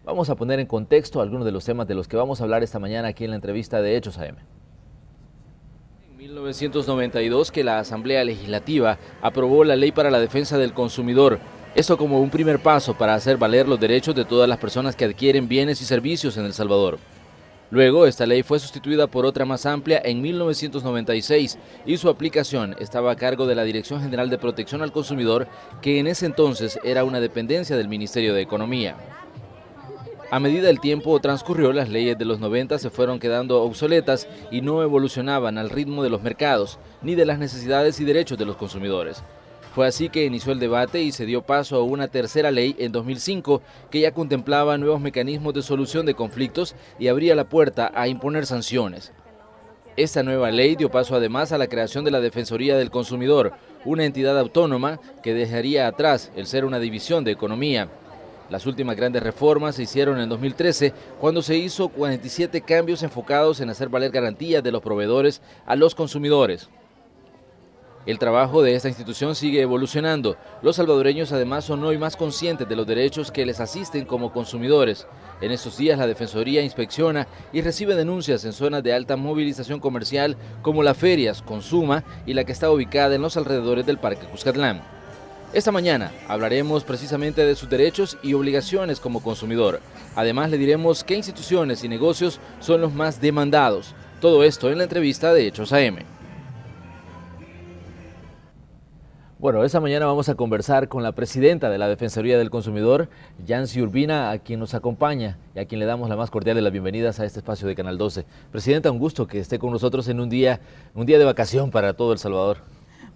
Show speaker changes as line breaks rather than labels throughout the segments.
Vamos a poner en contexto algunos de los temas de los que vamos a hablar esta mañana aquí en la entrevista de Hechos AM. En 1992 que la Asamblea Legislativa aprobó la Ley para la Defensa del Consumidor. Esto como un primer paso para hacer valer los derechos de todas las personas que adquieren bienes y servicios en El Salvador. Luego, esta ley fue sustituida por otra más amplia en 1996 y su aplicación estaba a cargo de la Dirección General de Protección al Consumidor, que en ese entonces era una dependencia del Ministerio de Economía. A medida el tiempo transcurrió, las leyes de los 90 se fueron quedando obsoletas y no evolucionaban al ritmo de los mercados, ni de las necesidades y derechos de los consumidores. Fue así que inició el debate y se dio paso a una tercera ley en 2005 que ya contemplaba nuevos mecanismos de solución de conflictos y abría la puerta a imponer sanciones. Esta nueva ley dio paso además a la creación de la Defensoría del Consumidor, una entidad autónoma que dejaría atrás el ser una división de economía. Las últimas grandes reformas se hicieron en 2013, cuando se hizo 47 cambios enfocados en hacer valer garantías de los proveedores a los consumidores. El trabajo de esta institución sigue evolucionando. Los salvadoreños además son hoy más conscientes de los derechos que les asisten como consumidores. En estos días la Defensoría inspecciona y recibe denuncias en zonas de alta movilización comercial como las ferias, Consuma y la que está ubicada en los alrededores del Parque Cuscatlán. Esta mañana hablaremos precisamente de sus derechos y obligaciones como consumidor. Además le diremos qué instituciones y negocios son los más demandados. Todo esto en la entrevista de Hechos AM. Bueno, esta mañana vamos a conversar con la presidenta de la Defensoría del Consumidor, Yancy Urbina, a quien nos acompaña y a quien le damos la más cordial de las bienvenidas a este espacio de Canal 12. Presidenta, un gusto que esté con nosotros en un día de vacación para todo El Salvador.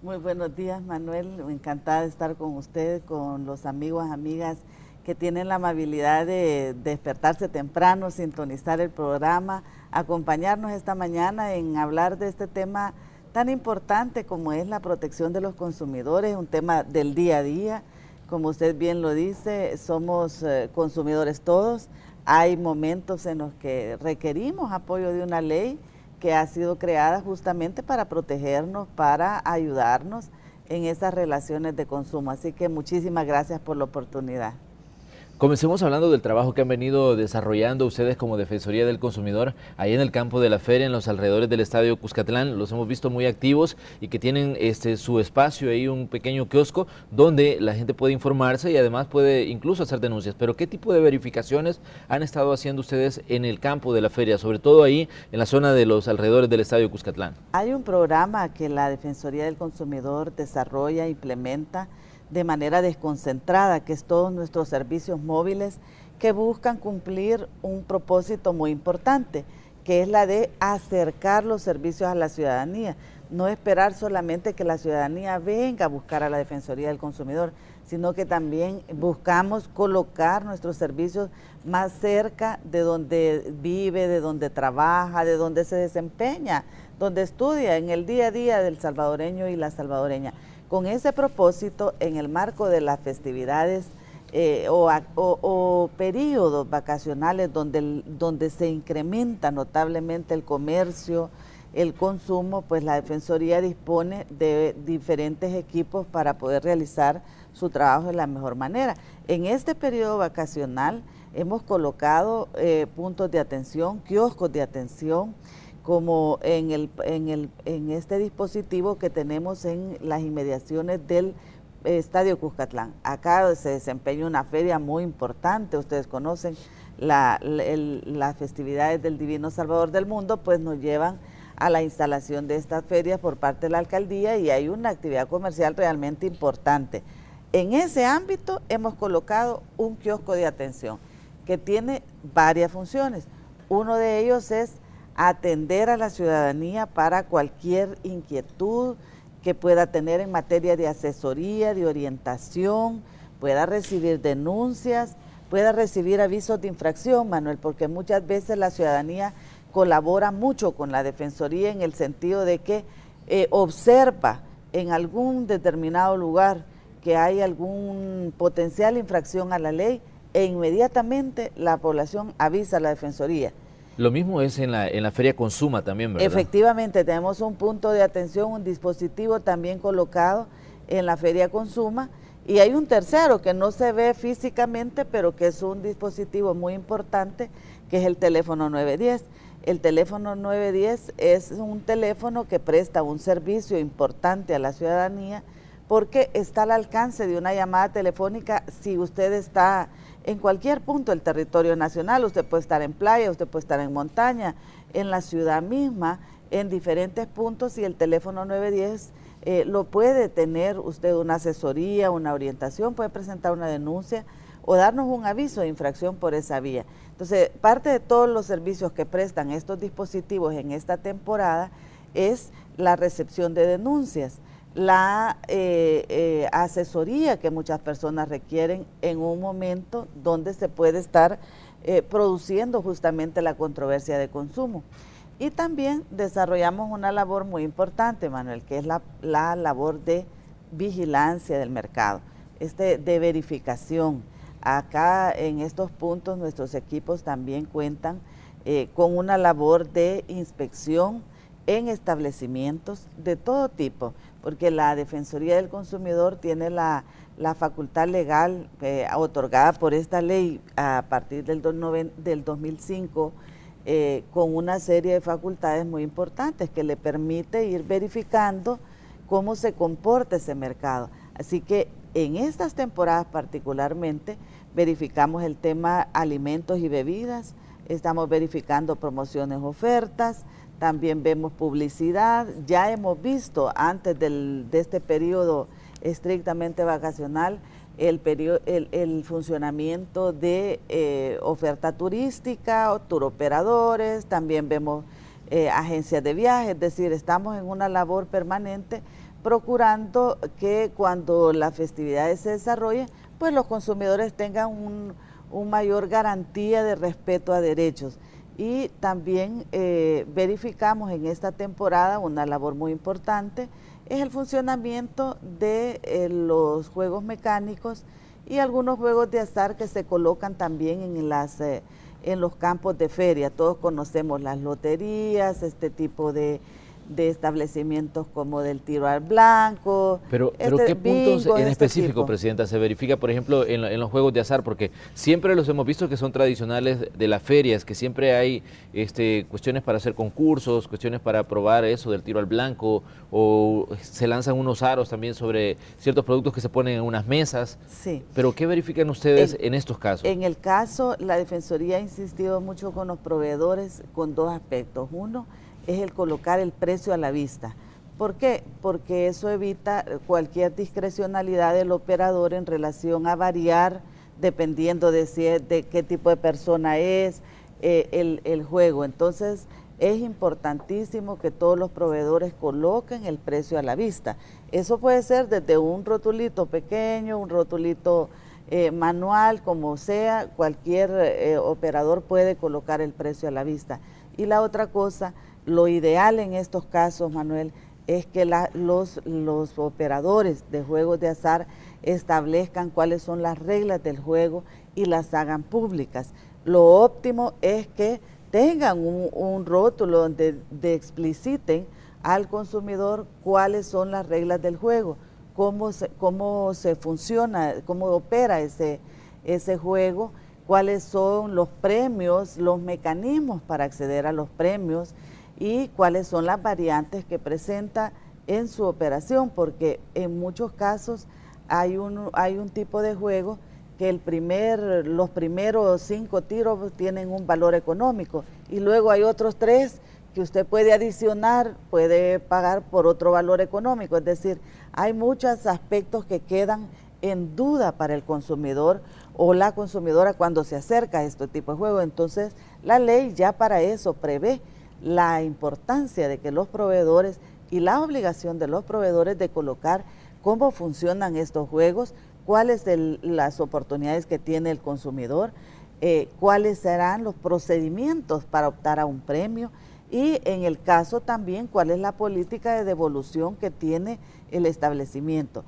Muy buenos días, Manuel. Encantada de estar con usted, con los amigos, amigas que tienen la amabilidad de despertarse temprano, sintonizar el programa, acompañarnos esta mañana en hablar de este tema tan importante como es la protección de los consumidores, un tema del día a día. Como usted bien lo dice, somos consumidores todos. Hay momentos en los que requerimos apoyo de una ley que ha sido creada justamente para protegernos, para ayudarnos en esas relaciones de consumo. Así que muchísimas gracias por la oportunidad.
Comencemos hablando del trabajo que han venido desarrollando ustedes como Defensoría del Consumidor ahí en el campo de la feria, en los alrededores del Estadio Cuscatlán. Los hemos visto muy activos y que tienen su espacio ahí, un pequeño kiosco donde la gente puede informarse y además puede incluso hacer denuncias. Pero ¿qué tipo de verificaciones han estado haciendo ustedes en el campo de la feria, sobre todo ahí en la zona de los alrededores del Estadio Cuscatlán?
Hay un programa que la Defensoría del Consumidor desarrolla, implementa de manera desconcentrada, que es todos nuestros servicios móviles que buscan cumplir un propósito muy importante, que es la de acercar los servicios a la ciudadanía, no esperar solamente que la ciudadanía venga a buscar a la Defensoría del Consumidor, sino que también buscamos colocar nuestros servicios más cerca de donde vive, de donde trabaja, de donde se desempeña, donde estudia en el día a día del salvadoreño y la salvadoreña. Con ese propósito, en el marco de las festividades o periodos vacacionales donde se incrementa notablemente el comercio, el consumo, pues la Defensoría dispone de diferentes equipos para poder realizar su trabajo de la mejor manera. En este periodo vacacional hemos colocado puntos de atención, kioscos de atención, como en este dispositivo que tenemos en las inmediaciones del Estadio Cuscatlán. Acá se desempeña una feria muy importante, ustedes conocen las festividades del Divino Salvador del Mundo, pues nos llevan a la instalación de estas ferias por parte de la alcaldía y hay una actividad comercial realmente importante. En ese ámbito hemos colocado un kiosco de atención que tiene varias funciones. Uno de ellos es atender a la ciudadanía para cualquier inquietud que pueda tener en materia de asesoría, de orientación, pueda recibir denuncias, pueda recibir avisos de infracción, Manuel, porque muchas veces la ciudadanía colabora mucho con la Defensoría en el sentido de que observa en algún determinado lugar que hay algún potencial infracción a la ley e inmediatamente la población avisa a la Defensoría.
Lo mismo es en la Feria Consuma también, ¿verdad?
Efectivamente, tenemos un punto de atención, un dispositivo también colocado en la Feria Consuma Y hay un tercero que no se ve físicamente, pero que es un dispositivo muy importante, que es el teléfono 910. El teléfono 910 es un teléfono que presta un servicio importante a la ciudadanía porque está al alcance de una llamada telefónica si usted está en cualquier punto del territorio nacional. Usted puede estar en playa, usted puede estar en montaña, en la ciudad misma, en diferentes puntos, y el teléfono 910 lo puede tener usted una asesoría, una orientación, puede presentar una denuncia o darnos un aviso de infracción por esa vía. Entonces, parte de todos los servicios que prestan estos dispositivos en esta temporada es la recepción de denuncias, la asesoría que muchas personas requieren en un momento donde se puede estar produciendo justamente la controversia de consumo. Y también desarrollamos una labor muy importante, Manuel, que es la labor de vigilancia del mercado, de verificación. Acá en estos puntos nuestros equipos también cuentan con una labor de inspección en establecimientos de todo tipo, porque la Defensoría del Consumidor tiene la facultad legal otorgada por esta ley a partir del 2005, con una serie de facultades muy importantes que le permite ir verificando cómo se comporta ese mercado. Así que en estas temporadas particularmente verificamos el tema alimentos y bebidas, estamos verificando promociones, ofertas, también vemos publicidad. Ya hemos visto antes de este periodo estrictamente vacacional el funcionamiento de oferta turística, o turoperadores, también vemos agencias de viajes, es decir, estamos en una labor permanente procurando que cuando las festividades se desarrollen, pues los consumidores tengan un mayor garantía de respeto a derechos. Y también verificamos en esta temporada una labor muy importante, es el funcionamiento de los juegos mecánicos y algunos juegos de azar que se colocan también en los campos de feria. Todos conocemos las loterías, este tipo de establecimientos como del tiro al blanco.
Pero ¿qué puntos en específico, Presidenta, se verifica, por ejemplo, en los juegos de azar? Porque siempre los hemos visto que son tradicionales de las ferias, que siempre hay cuestiones para hacer concursos, cuestiones para probar eso del tiro al blanco, o se lanzan unos aros también sobre ciertos productos que se ponen en unas mesas.
Sí.
¿Pero qué verifican ustedes en estos casos?
En el caso, la Defensoría ha insistido mucho con los proveedores con dos aspectos. Uno es el colocar el precio a la vista. ¿Por qué? Porque eso evita cualquier discrecionalidad del operador en relación a variar dependiendo de qué tipo de persona es el juego. Entonces, es importantísimo que todos los proveedores coloquen el precio a la vista. Eso puede ser desde un rotulito pequeño, un rotulito manual, como sea, cualquier operador puede colocar el precio a la vista. Y la otra cosa, lo ideal en estos casos, Manuel, es que los operadores de juegos de azar establezcan cuáles son las reglas del juego y las hagan públicas. Lo óptimo es que tengan un rótulo donde expliciten al consumidor cuáles son las reglas del juego, cómo se funciona, cómo opera ese juego, cuáles son los premios, los mecanismos para acceder a los premios y cuáles son las variantes que presenta en su operación, porque en muchos casos hay un tipo de juego que los primeros 5 tiros tienen un valor económico y luego hay otros 3 que usted puede adicionar, puede pagar por otro valor económico. Es decir, hay muchos aspectos que quedan en duda para el consumidor o la consumidora cuando se acerca a este tipo de juegos. Entonces, la ley ya para eso prevé la importancia de que los proveedores y la obligación de los proveedores de colocar cómo funcionan estos juegos, cuáles las oportunidades que tiene el consumidor, cuáles serán los procedimientos para optar a un premio y en el caso también cuál es la política de devolución que tiene el establecimiento.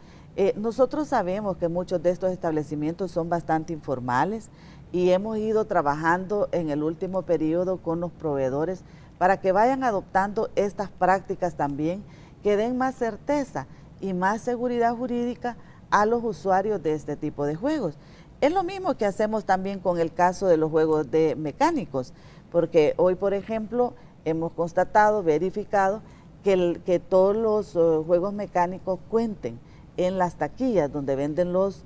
Nosotros sabemos que muchos de estos establecimientos son bastante informales y hemos ido trabajando en el último periodo con los proveedores para que vayan adoptando estas prácticas también que den más certeza y más seguridad jurídica a los usuarios de este tipo de juegos. Es lo mismo que hacemos también con el caso de los juegos de mecánicos, porque hoy, por ejemplo, hemos constatado, verificado, que todos los juegos mecánicos cuenten en las taquillas donde venden los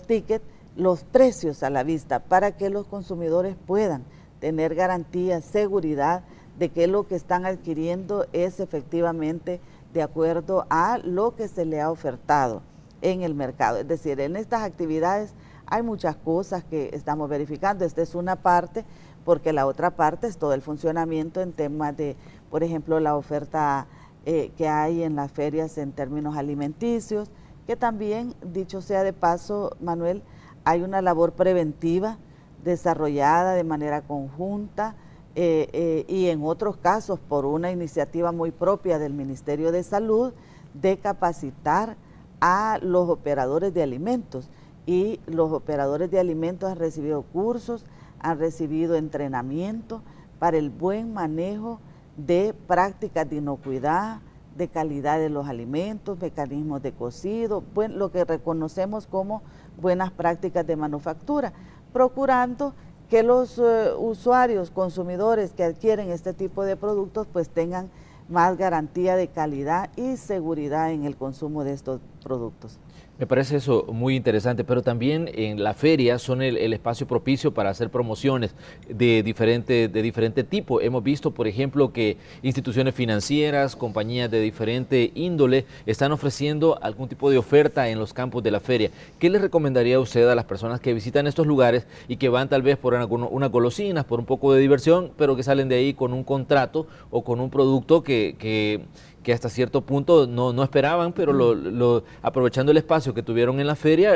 tickets, los precios a la vista, para que los consumidores puedan tener garantía, seguridad de que lo que están adquiriendo es efectivamente de acuerdo a lo que se le ha ofertado en el mercado. Es decir, en estas actividades hay muchas cosas que estamos verificando. Esta es una parte, porque la otra parte es todo el funcionamiento en temas de, por ejemplo, la oferta que hay en las ferias en términos alimenticios, que también, dicho sea de paso, Manuel, hay una labor preventiva desarrollada de manera conjunta y en otros casos por una iniciativa muy propia del Ministerio de Salud de capacitar a los operadores de alimentos, y los operadores de alimentos han recibido cursos, han recibido entrenamiento para el buen manejo de prácticas de inocuidad, de calidad de los alimentos, mecanismos de cocido, lo que reconocemos como buenas prácticas de manufactura, procurando que los usuarios, consumidores que adquieren este tipo de productos pues tengan más garantía de calidad y seguridad en el consumo de estos productos.
Me parece eso muy interesante, pero también en la feria son el espacio propicio para hacer promociones de diferente tipo. Hemos visto, por ejemplo, que instituciones financieras, compañías de diferente índole están ofreciendo algún tipo de oferta en los campos de la feria. ¿Qué le recomendaría usted a las personas que visitan estos lugares y que van tal vez por unas golosinas, por un poco de diversión, pero que salen de ahí con un contrato o con un producto que hasta cierto punto no esperaban, pero aprovechando el espacio que tuvieron en la feria,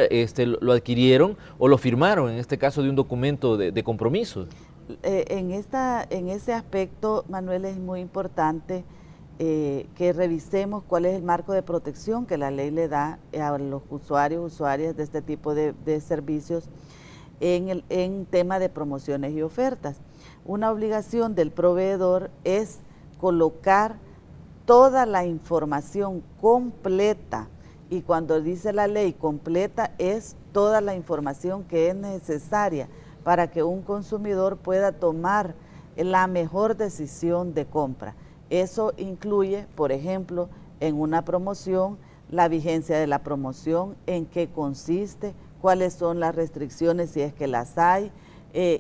lo adquirieron o lo firmaron, en este caso de un documento de compromiso?
En ese aspecto, Manuel, es muy importante que revisemos cuál es el marco de protección que la ley le da a los usuarias de este tipo de servicios en tema de promociones y ofertas. Una obligación del proveedor es colocar toda la información completa, y cuando dice la ley completa es toda la información que es necesaria para que un consumidor pueda tomar la mejor decisión de compra. Eso incluye, por ejemplo, en una promoción, la vigencia de la promoción, en qué consiste, cuáles son las restricciones si es que las hay,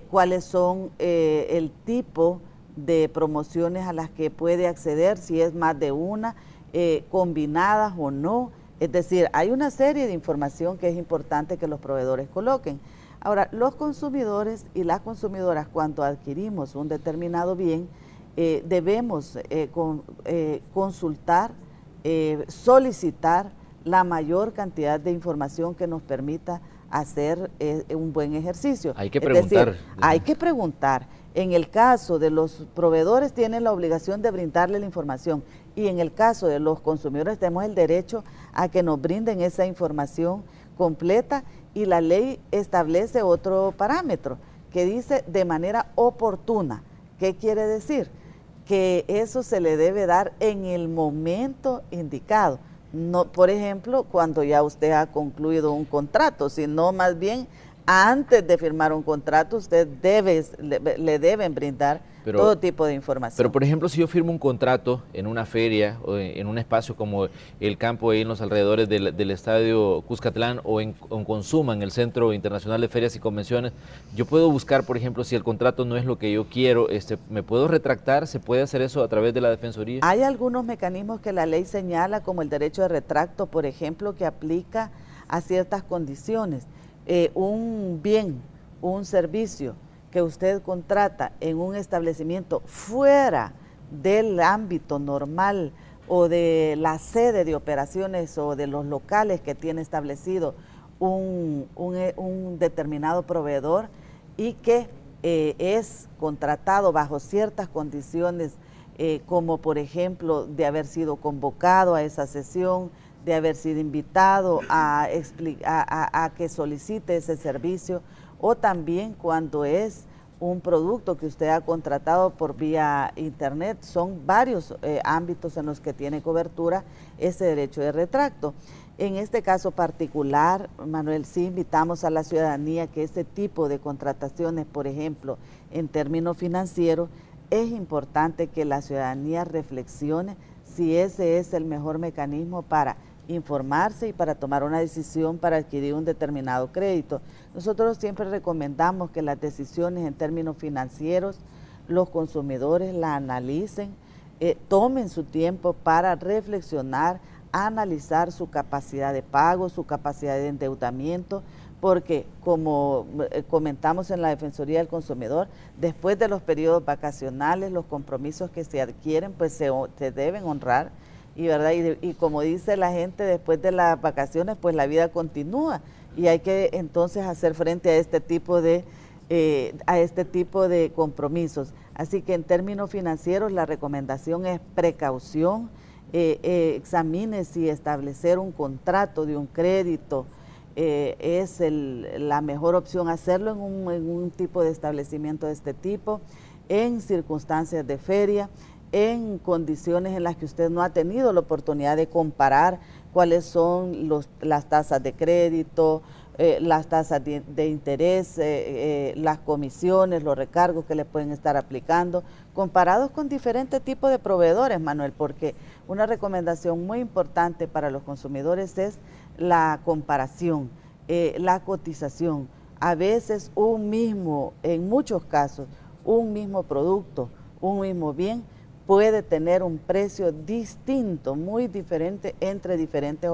cuáles son el tipo de promociones a las que puede acceder, si es más de una, combinadas o no. Es decir, hay una serie de información que es importante que los proveedores coloquen. Ahora, los consumidores y las consumidoras, cuando adquirimos un determinado bien, debemos consultar, solicitar la mayor cantidad de información que nos permita hacer un buen ejercicio.
Hay que preguntar.
Es decir, hay que preguntar. En el caso de los proveedores tienen la obligación de brindarle la información, y en el caso de los consumidores tenemos el derecho a que nos brinden esa información completa, y la ley establece otro parámetro que dice de manera oportuna. ¿Qué quiere decir? Que eso se le debe dar en el momento indicado. No, por ejemplo, cuando ya usted ha concluido un contrato, sino más bien antes de firmar un contrato usted le deben brindar todo tipo de información.
Pero por ejemplo, si yo firmo un contrato en una feria o en un espacio como el campo ahí en los alrededores del estadio Cuscatlán, o en Consuma, en el Centro Internacional de Ferias y Convenciones, yo puedo buscar, por ejemplo, si el contrato no es lo que yo quiero, ¿me puedo retractar? ¿Se puede hacer eso a través de la Defensoría?
Hay algunos mecanismos que la ley señala, como el derecho de retracto, por ejemplo, que aplica a ciertas condiciones. Un bien, un servicio que usted contrata en un establecimiento fuera del ámbito normal o de la sede de operaciones o de los locales que tiene establecido un determinado proveedor, y que es contratado bajo ciertas condiciones, como por ejemplo de haber sido convocado a esa sesión, de haber sido invitado a que solicite ese servicio, o también cuando es un producto que usted ha contratado por vía internet. Son varios ámbitos en los que tiene cobertura ese derecho de retracto. En este caso particular, Manuel, sí invitamos a la ciudadanía que ese tipo de contrataciones, por ejemplo, en términos financieros, es importante que la ciudadanía reflexione si ese es el mejor mecanismo para informarse y para tomar una decisión para adquirir un determinado crédito. Nosotros siempre recomendamos que las decisiones en términos financieros, los consumidores la analicen, tomen su tiempo para reflexionar, analizar su capacidad de pago, su capacidad de endeudamiento, porque como comentamos en la Defensoría del Consumidor, después de los periodos vacacionales, los compromisos que se adquieren pues se deben honrar, y, ¿verdad? Y como dice la gente, después de las vacaciones pues la vida continúa y hay que entonces hacer frente a este tipo de compromisos. Así que en términos financieros la recomendación es precaución, examine si establecer un contrato de un crédito es la mejor opción, hacerlo en un tipo de establecimiento de este tipo, en circunstancias de feria, en condiciones en las que usted no ha tenido la oportunidad de comparar cuáles son las tasas de crédito, las tasas de interés, las comisiones, los recargos que le pueden estar aplicando, comparados con diferentes tipos de proveedores, Manuel, porque una recomendación muy importante para los consumidores es la comparación, la cotización. A veces en muchos casos, un mismo producto, un mismo bien, puede tener un precio distinto, muy diferente entre diferentes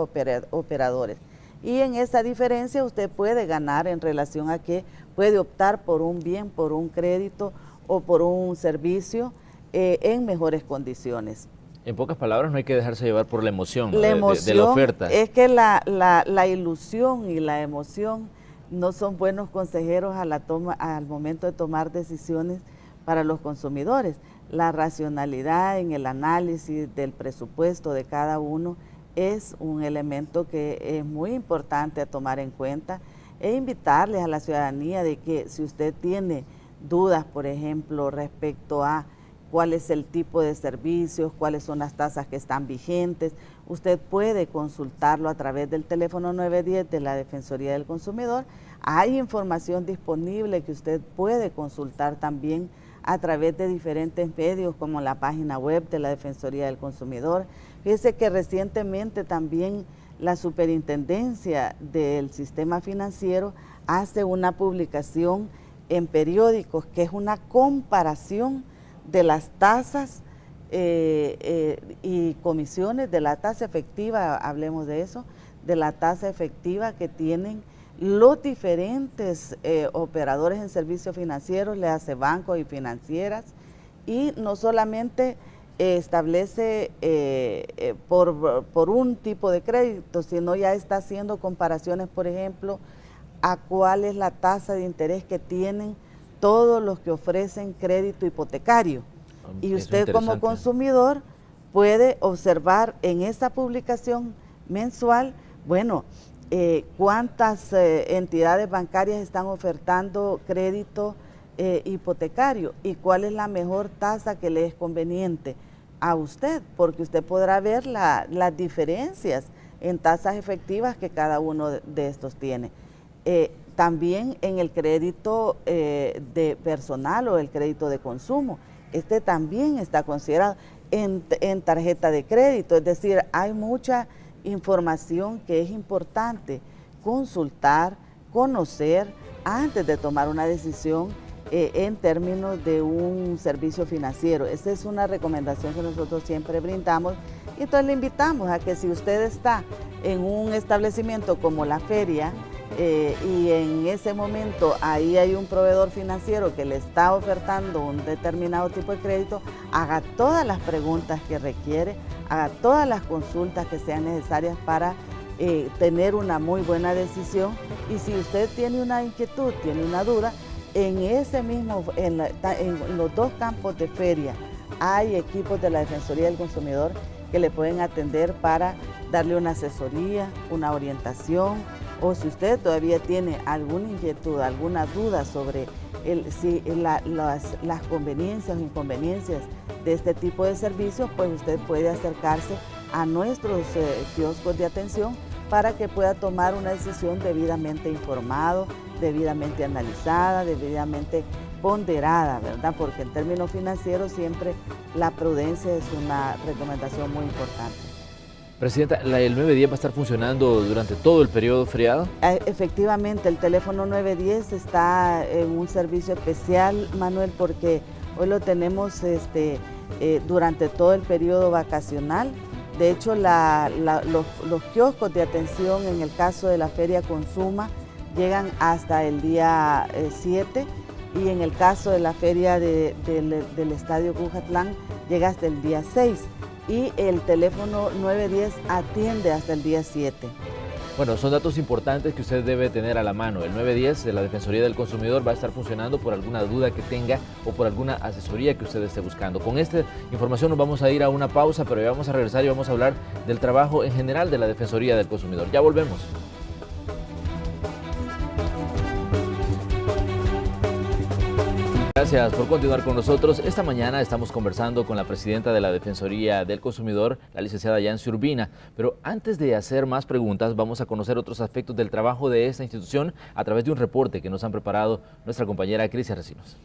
operadores. Y en esa diferencia usted puede ganar en relación a que puede optar por un bien, por un crédito o por un servicio en mejores condiciones.
En pocas palabras, no hay que dejarse llevar por la emoción, ¿no?
La emoción
de la oferta.
es que la ilusión y la emoción no son buenos consejeros al momento de tomar decisiones para los consumidores. La racionalidad en el análisis del presupuesto de cada uno es un elemento que es muy importante a tomar en cuenta, e invitarles a la ciudadanía de que si usted tiene dudas, por ejemplo, respecto a cuál es el tipo de servicios, cuáles son las tasas que están vigentes, usted puede consultarlo a través del teléfono 910 de la Defensoría del Consumidor. Hay información disponible que usted puede consultar también a través de diferentes medios como la página web de la Defensoría del Consumidor. Fíjese que recientemente también la Superintendencia del Sistema Financiero hace una publicación en periódicos que es una comparación de las tasas y comisiones, de la tasa efectiva, hablemos de eso, de la tasa efectiva que tienen los diferentes operadores en servicios financieros, le hace bancos y financieras, y no solamente establece por un tipo de crédito, sino ya está haciendo comparaciones, por ejemplo, a cuál es la tasa de interés que tienen todos los que ofrecen crédito hipotecario. Y usted como consumidor puede observar en esa publicación mensual, bueno, cuántas entidades bancarias están ofertando crédito hipotecario y cuál es la mejor tasa que le es conveniente a usted, porque usted podrá ver las diferencias en tasas efectivas que cada uno de estos tiene. También en el crédito de personal o el crédito de consumo, este también está considerado en tarjeta de crédito, es decir, hay mucha información que es importante consultar, conocer antes de tomar una decisión en términos de un servicio financiero. Esa es una recomendación que nosotros siempre brindamos, y entonces le invitamos a que si usted está en un establecimiento como la feria y en ese momento ahí hay un proveedor financiero que le está ofertando un determinado tipo de crédito, haga todas las preguntas que requiere, haga todas las consultas que sean necesarias para tener una muy buena decisión. Y si usted tiene una inquietud, tiene una duda, en los dos campos de feria hay equipos de la Defensoría del Consumidor que le pueden atender para darle una asesoría, una orientación, o si usted todavía tiene alguna inquietud, alguna duda sobre las conveniencias o inconveniencias de este tipo de servicios, pues usted puede acercarse a nuestros kioscos de atención para que pueda tomar una decisión debidamente informado, debidamente analizada, debidamente ponderada, ¿verdad? Porque en términos financieros siempre la prudencia es una recomendación muy importante.
Presidenta, ¿el 910 va a estar funcionando durante todo el periodo feriado?
Efectivamente, el teléfono 910 está en un servicio especial, Manuel, porque hoy lo tenemos durante todo el periodo vacacional. De hecho, los kioscos de atención en el caso de la Feria Consuma llegan hasta el día 7 y en el caso de la Feria del Estadio Cucatlán llega hasta el día 6 y el teléfono 910 atiende hasta el día 7.
Bueno, son datos importantes que usted debe tener a la mano. El 910 de la Defensoría del Consumidor va a estar funcionando por alguna duda que tenga o por alguna asesoría que usted esté buscando. Con esta información nos vamos a ir a una pausa, pero ya vamos a regresar y vamos a hablar del trabajo en general de la Defensoría del Consumidor. Ya volvemos. Gracias por continuar con nosotros. Esta mañana estamos conversando con la presidenta de la Defensoría del Consumidor, la licenciada Yancy Urbina. Pero antes de hacer más preguntas, vamos a conocer otros aspectos del trabajo de esta institución a través de un reporte que nos han preparado nuestra compañera Crisia Recinos.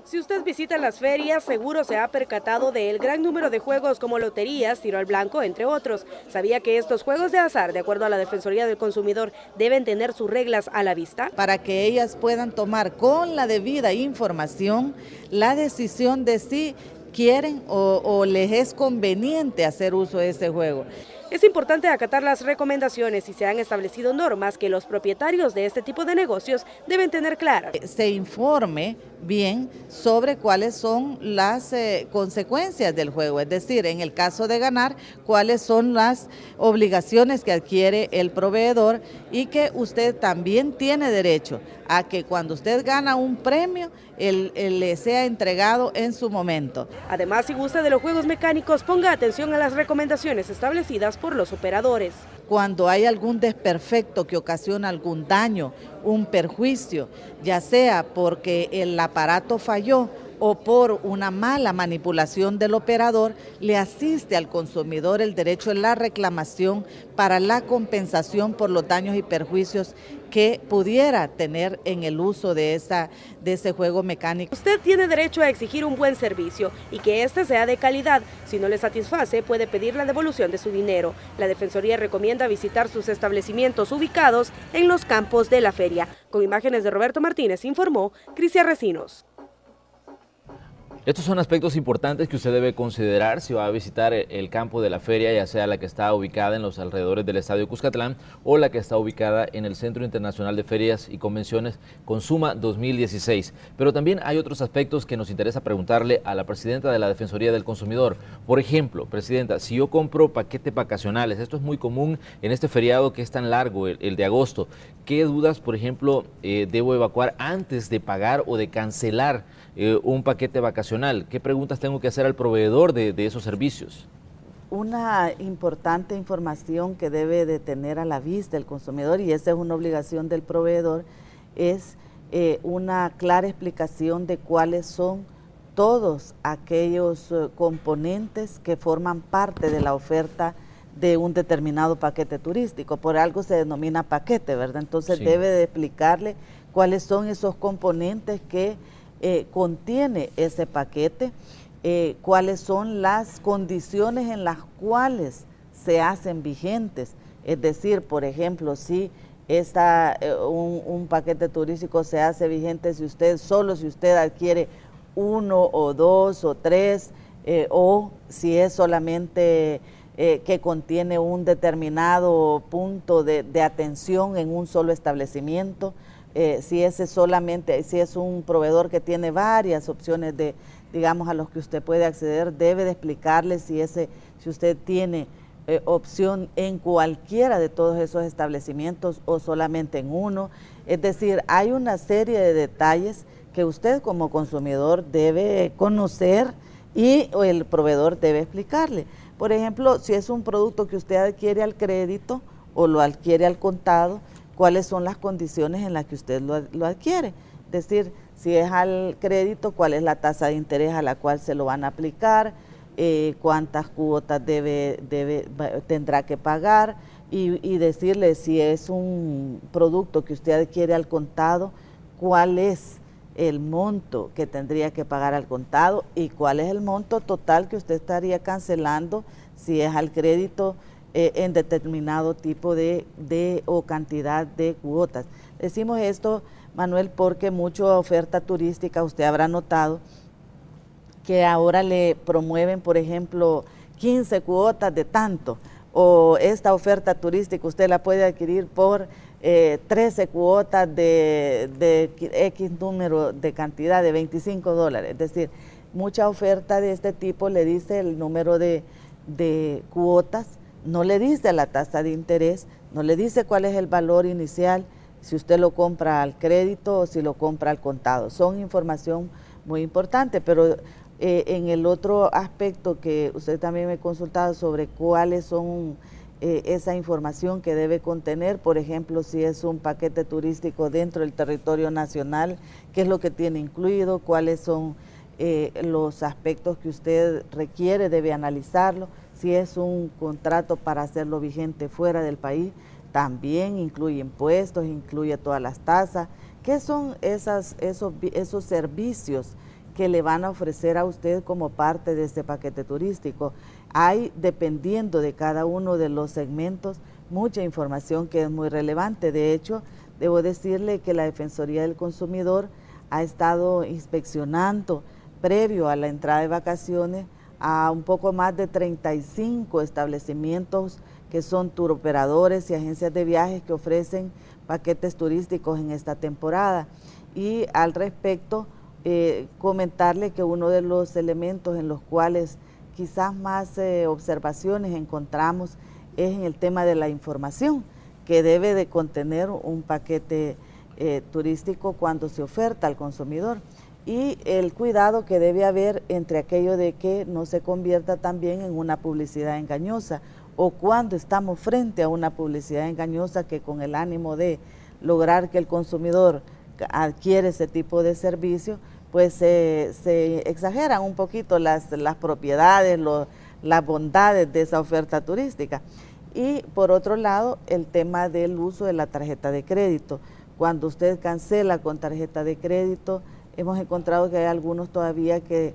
Si usted visita las ferias, seguro se ha percatado del gran número de juegos como loterías, tiro al blanco, entre otros. ¿Sabía que estos juegos de azar, de acuerdo a la Defensoría del Consumidor, deben tener sus reglas a la vista?
Para que ellas puedan tomar con la debida información la decisión de si quieren o les es conveniente hacer uso de este juego.
Es importante acatar las recomendaciones y se han establecido normas que los propietarios de este tipo de negocios deben tener claras.
Se informe bien sobre cuáles son las consecuencias del juego, es decir, en el caso de ganar, cuáles son las obligaciones que adquiere el proveedor y que usted también tiene derecho a que cuando usted gana un premio, le sea entregado en su momento.
Además, si gusta de los juegos mecánicos, ponga atención a las recomendaciones establecidas por los operadores.
Cuando hay algún desperfecto que ocasiona algún daño, un perjuicio, ya sea porque el aparato falló o por una mala manipulación del operador, le asiste al consumidor el derecho en la reclamación para la compensación por los daños y perjuicios que pudiera tener en el uso de ese juego mecánico.
Usted tiene derecho a exigir un buen servicio y que éste sea de calidad. Si no le satisface, puede pedir la devolución de su dinero. La Defensoría recomienda visitar sus establecimientos ubicados en los campos de la feria. Con imágenes de Roberto Martínez, informó Crisia Recinos.
Estos son aspectos importantes que usted debe considerar si va a visitar el campo de la feria, ya sea la que está ubicada en los alrededores del Estadio Cuscatlán o la que está ubicada en el Centro Internacional de Ferias y Convenciones Consuma 2016. Pero también hay otros aspectos que nos interesa preguntarle a la presidenta de la Defensoría del Consumidor. Por ejemplo, presidenta, si yo compro paquetes vacacionales, esto es muy común en este feriado que es tan largo, el de agosto, ¿qué dudas, por ejemplo, debo evacuar antes de pagar o de cancelar un paquete vacacional? ¿Qué preguntas tengo que hacer al proveedor de esos servicios?
Una importante información que debe de tener a la vista el consumidor, y esa es una obligación del proveedor, es una clara explicación de cuáles son todos aquellos componentes que forman parte de la oferta de un determinado paquete turístico. Por algo se denomina paquete, ¿verdad? Entonces sí, debe de explicarle cuáles son esos componentes que contiene ese paquete, cuáles son las condiciones en las cuales se hacen vigentes. Es decir, por ejemplo, si un paquete turístico se hace vigente si usted adquiere 1 o 2 o 3, o si es solamente que contiene un determinado punto de atención en un solo establecimiento. Si es un proveedor que tiene varias opciones digamos, a los que usted puede acceder, debe de explicarle si usted tiene opción en cualquiera de todos esos establecimientos o solamente en uno. Es decir, hay una serie de detalles que usted como consumidor debe conocer y el proveedor debe explicarle. Por ejemplo, si es un producto que usted adquiere al crédito o lo adquiere al contado, cuáles son las condiciones en las que usted lo adquiere. Es decir, si es al crédito, cuál es la tasa de interés a la cual se lo van a aplicar, cuántas cuotas tendrá que pagar y decirle si es un producto que usted adquiere al contado, cuál es el monto que tendría que pagar al contado y cuál es el monto total que usted estaría cancelando si es al crédito en determinado tipo o cantidad de cuotas. Decimos esto, Manuel, porque mucha oferta turística, usted habrá notado que ahora le promueven, por ejemplo, 15 cuotas de tanto, o esta oferta turística usted la puede adquirir por 13 cuotas de X número de cantidad de $25. Es decir, mucha oferta de este tipo le dice el número de cuotas, no le dice la tasa de interés, no le dice cuál es el valor inicial, si usted lo compra al crédito o si lo compra al contado. Son información muy importante, pero en el otro aspecto que usted también me ha consultado sobre cuáles son esa información que debe contener, por ejemplo, si es un paquete turístico dentro del territorio nacional, qué es lo que tiene incluido, cuáles son los aspectos que usted requiere, debe analizarlo. Si es un contrato para hacerlo vigente fuera del país, también incluye impuestos, incluye todas las tasas. ¿Qué son esos servicios que le van a ofrecer a usted como parte de este paquete turístico? Hay, dependiendo de cada uno de los segmentos, mucha información que es muy relevante. De hecho, debo decirle que la Defensoría del Consumidor ha estado inspeccionando previo a la entrada de vacaciones a un poco más de 35 establecimientos que son turoperadores y agencias de viajes que ofrecen paquetes turísticos en esta temporada. Y al respecto, comentarle que uno de los elementos en los cuales quizás más observaciones encontramos es en el tema de la información que debe de contener un paquete turístico cuando se oferta al consumidor, y el cuidado que debe haber entre aquello de que no se convierta también en una publicidad engañosa, o cuando estamos frente a una publicidad engañosa que con el ánimo de lograr que el consumidor adquiere ese tipo de servicio, pues se exageran un poquito las propiedades, las bondades de esa oferta turística. Y por otro lado, el tema del uso de la tarjeta de crédito. Cuando usted cancela con tarjeta de crédito, hemos encontrado que hay algunos todavía que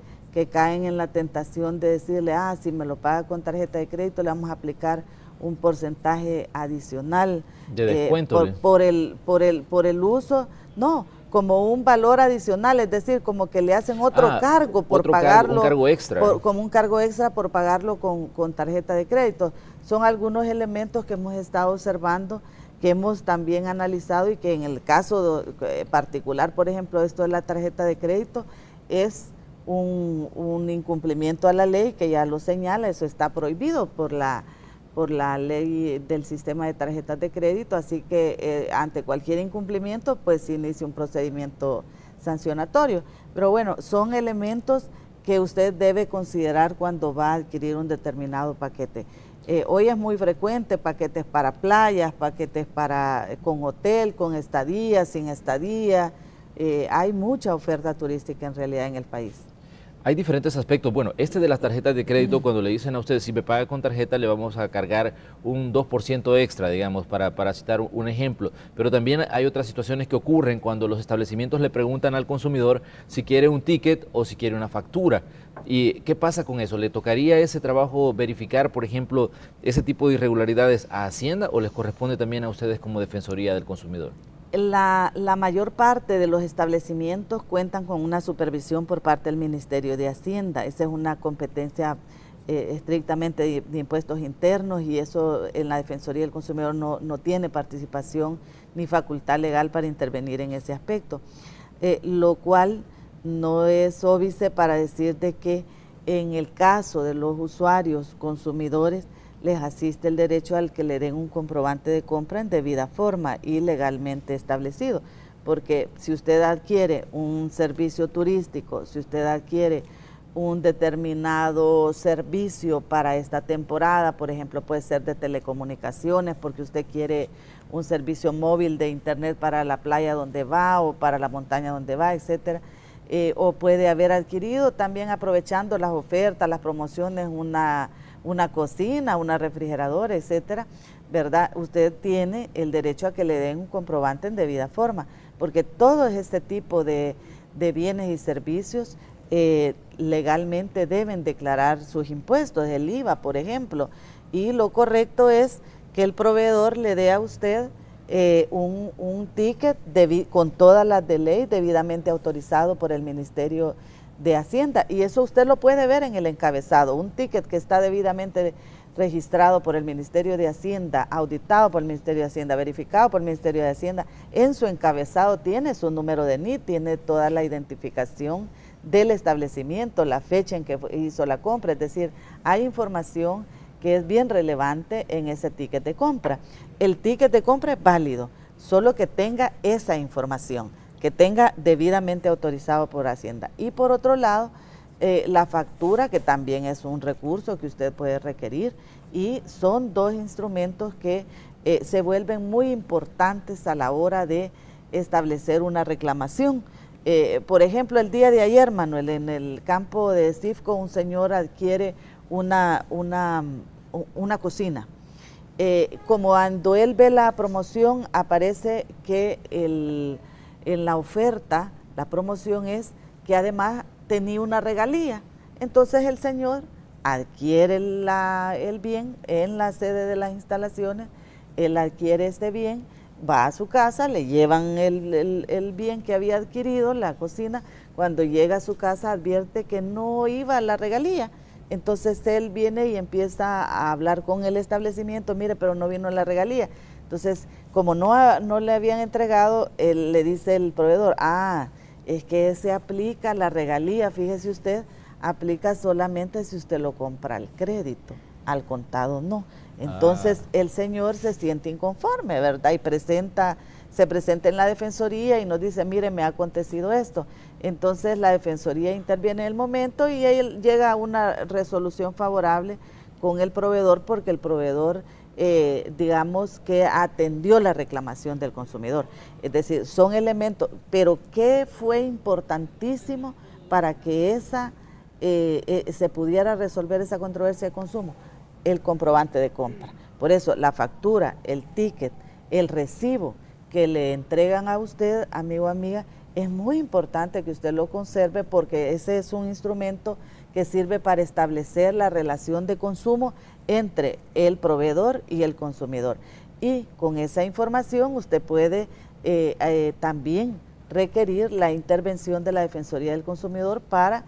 caen en la tentación de decirle, si me lo paga con tarjeta de crédito, le vamos a aplicar un porcentaje adicional
de descuento
por el uso, no, como un valor adicional, es decir, como que le hacen otro cargo por pagarlo,
un cargo extra,
como un cargo extra por pagarlo con tarjeta de crédito. Son algunos elementos que hemos estado observando, que hemos también analizado, y que en el caso particular, por ejemplo, esto de la tarjeta de crédito, es un incumplimiento a la ley que ya lo señala. Eso está prohibido por la ley del sistema de tarjetas de crédito, así que ante cualquier incumplimiento pues se inicia un procedimiento sancionatorio. Pero bueno, son elementos que usted debe considerar cuando va a adquirir un determinado paquete. Hoy es muy frecuente paquetes para playas, paquetes con hotel, con estadía, sin estadía. Hay mucha oferta turística en realidad en el país.
Hay diferentes aspectos. Bueno, este de las tarjetas de crédito, cuando le dicen a usted, si me paga con tarjeta, le vamos a cargar un 2% extra, digamos, para citar un ejemplo. Pero también hay otras situaciones que ocurren cuando los establecimientos le preguntan al consumidor si quiere un ticket o si quiere una factura. ¿Y qué pasa con eso? ¿Le tocaría ese trabajo verificar, por ejemplo, ese tipo de irregularidades a Hacienda, o les corresponde también a ustedes como Defensoría del Consumidor?
La mayor parte de los establecimientos cuentan con una supervisión por parte del Ministerio de Hacienda. Esa es una competencia estrictamente de impuestos internos, y eso en la Defensoría del Consumidor no tiene participación ni facultad legal para intervenir en ese aspecto, lo cual no es óbice para decir de que en el caso de los usuarios consumidores les asiste el derecho al que le den un comprobante de compra en debida forma y legalmente establecido, porque si usted adquiere un servicio turístico, si usted adquiere un determinado servicio para esta temporada, por ejemplo, puede ser de telecomunicaciones, porque usted quiere un servicio móvil de internet para la playa donde va o para la montaña donde va, etcétera. O puede haber adquirido también, aprovechando las ofertas, las promociones, una cocina, una refrigeradora, etcétera, ¿verdad? Usted tiene el derecho a que le den un comprobante en debida forma, porque todo este tipo de bienes y servicios legalmente deben declarar sus impuestos, el IVA, por ejemplo, y lo correcto es que el proveedor le dé a usted un ticket con todas las de ley debidamente autorizado por el Ministerio de Hacienda, y eso usted lo puede ver en el encabezado, un ticket que está debidamente registrado por el Ministerio de Hacienda, auditado por el Ministerio de Hacienda, verificado por el Ministerio de Hacienda, en su encabezado tiene su número de NIT, tiene toda la identificación del establecimiento, la fecha en que hizo la compra, es decir, hay información que es bien relevante en ese ticket de compra. El ticket de compra es válido, solo que tenga esa información, que tenga debidamente autorizado por Hacienda. Y por otro lado, la factura, que también es un recurso que usted puede requerir, y son dos instrumentos que se vuelven muy importantes a la hora de establecer una reclamación. Por ejemplo, el día de ayer, Manuel, en el campo de Cifco, un señor adquiere una cocina. Como cuando él ve la promoción, aparece que en la oferta, la promoción es que además tenía una regalía. Entonces el señor adquiere el bien en la sede de las instalaciones, él adquiere este bien, va a su casa, le llevan el bien que había adquirido, la cocina. Cuando llega a su casa advierte que no iba a la regalía. Entonces él viene y empieza a hablar con el establecimiento, mire, pero no vino la regalía. Entonces, como no le habían entregado, le dice el proveedor, es que se aplica la regalía, fíjese usted, aplica solamente si usted lo compra al crédito, al contado no. Entonces el señor se siente inconforme, ¿verdad? Y se presenta en la Defensoría y nos dice, mire, me ha acontecido esto. Entonces la Defensoría interviene en el momento y él llega a una resolución favorable con el proveedor, porque el proveedor, digamos que atendió la reclamación del consumidor. Es decir, son elementos, pero ¿qué fue importantísimo para que se pudiera resolver esa controversia de consumo? El comprobante de compra. Por eso la factura, el ticket, el recibo que le entregan a usted, amigo o amiga, es muy importante que usted lo conserve, porque ese es un instrumento que sirve para establecer la relación de consumo entre el proveedor y el consumidor. Y con esa información usted puede también requerir la intervención de la Defensoría del Consumidor para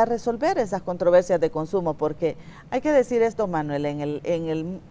resolver esas controversias de consumo, porque hay que decir esto, Manuel,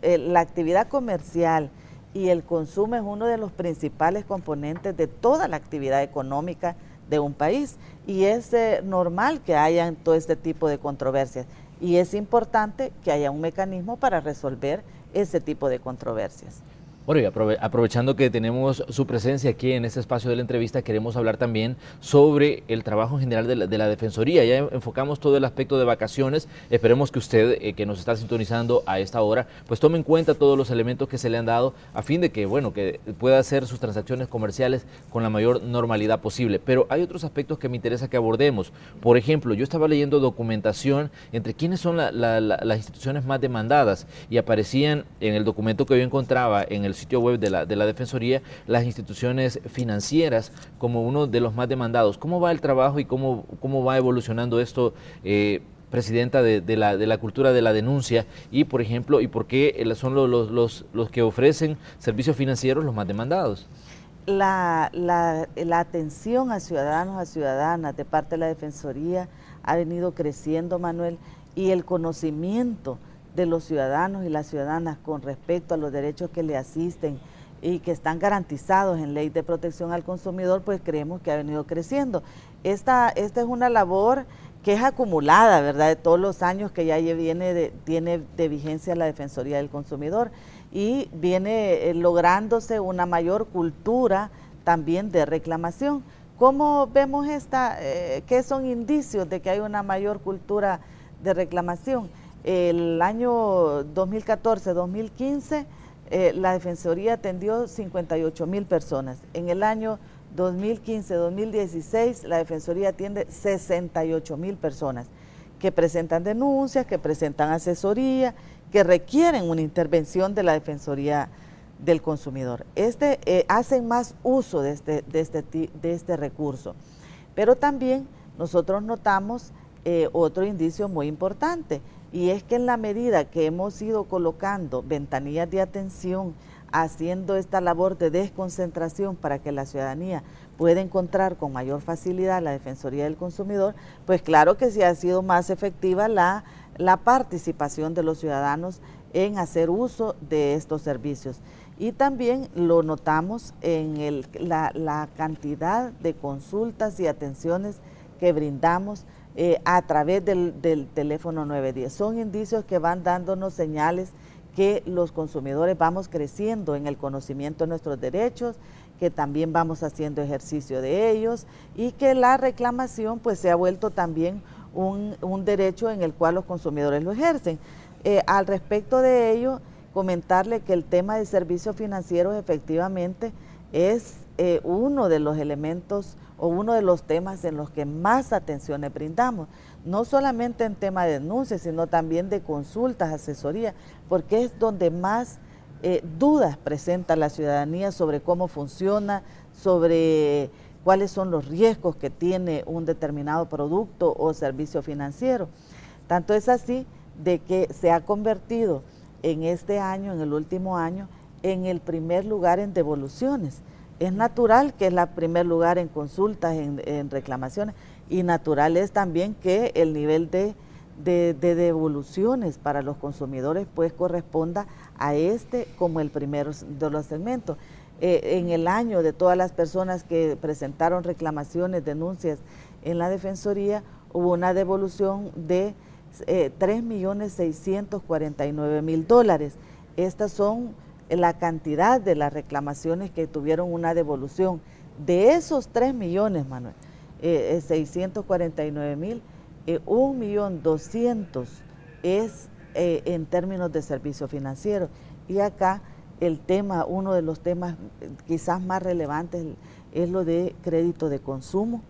la actividad comercial y el consumo es uno de los principales componentes de toda la actividad económica de un país, y es normal que hayan todo este tipo de controversias, y es importante que haya un mecanismo para resolver ese tipo de controversias.
Bueno, y aprovechando que tenemos su presencia aquí en este espacio de la entrevista, queremos hablar también sobre el trabajo en general de la Defensoría. Ya enfocamos todo el aspecto de vacaciones. Esperemos que usted, que nos está sintonizando a esta hora, pues tome en cuenta todos los elementos que se le han dado a fin de que, bueno, que pueda hacer sus transacciones comerciales con la mayor normalidad posible. Pero hay otros aspectos que me interesa que abordemos. Por ejemplo, yo estaba leyendo documentación entre quiénes son las instituciones más demandadas, y aparecían en el documento que yo encontraba en el sitio web de la Defensoría las instituciones financieras como uno de los más demandados. ¿Cómo va el trabajo y cómo va evolucionando esto, presidenta, de la cultura de la denuncia, y por ejemplo, y por qué son los que ofrecen servicios financieros los más demandados?
La atención a ciudadanos, a ciudadanas de parte de la Defensoría ha venido creciendo, Manuel, y el conocimiento de los ciudadanos y las ciudadanas con respecto a los derechos que le asisten y que están garantizados en Ley de Protección al Consumidor, pues creemos que ha venido creciendo. Esta es una labor que es acumulada, ¿verdad?, de todos los años que ya tiene de vigencia la Defensoría del Consumidor, y viene lográndose una mayor cultura también de reclamación. ¿Cómo vemos qué son indicios de que hay una mayor cultura de reclamación? El año 2014-2015 la Defensoría atendió 58,000 personas. En el año 2015-2016 la Defensoría atiende 68,000 personas que presentan denuncias, que presentan asesoría, que requieren una intervención de la Defensoría del Consumidor. Hacen más uso de este recurso. Pero también nosotros notamos otro indicio muy importante, y es que en la medida que hemos ido colocando ventanillas de atención, haciendo esta labor de desconcentración para que la ciudadanía pueda encontrar con mayor facilidad la Defensoría del Consumidor, pues claro que sí ha sido más efectiva la participación de los ciudadanos en hacer uso de estos servicios. Y también lo notamos en la cantidad de consultas y atenciones que brindamos a través del teléfono 910. Son indicios que van dándonos señales que los consumidores vamos creciendo en el conocimiento de nuestros derechos, que también vamos haciendo ejercicio de ellos, y que la reclamación pues se ha vuelto también un derecho en el cual los consumidores lo ejercen. Al respecto de ello, comentarle que el tema de servicios financieros efectivamente es uno de los elementos o uno de los temas en los que más atenciones brindamos, no solamente en tema de denuncias, sino también de consultas, asesoría, porque es donde más dudas presenta la ciudadanía sobre cómo funciona, sobre cuáles son los riesgos que tiene un determinado producto o servicio financiero. Tanto es así de que se ha convertido en este año, en el último año, en el primer lugar en devoluciones. Es natural que es el primer lugar en consultas, en reclamaciones, y natural es también que el nivel de devoluciones para los consumidores pues corresponda a como el primero de los segmentos. En el año, de todas las personas que presentaron reclamaciones, denuncias en la Defensoría, hubo una devolución de $3,649,000. Estas son la cantidad de las reclamaciones que tuvieron una devolución. De esos 3 millones, Manuel, 649,000, 1,200,000 es en términos de servicio financiero. Y acá el tema, uno de los temas quizás más relevantes es lo de crédito de consumo,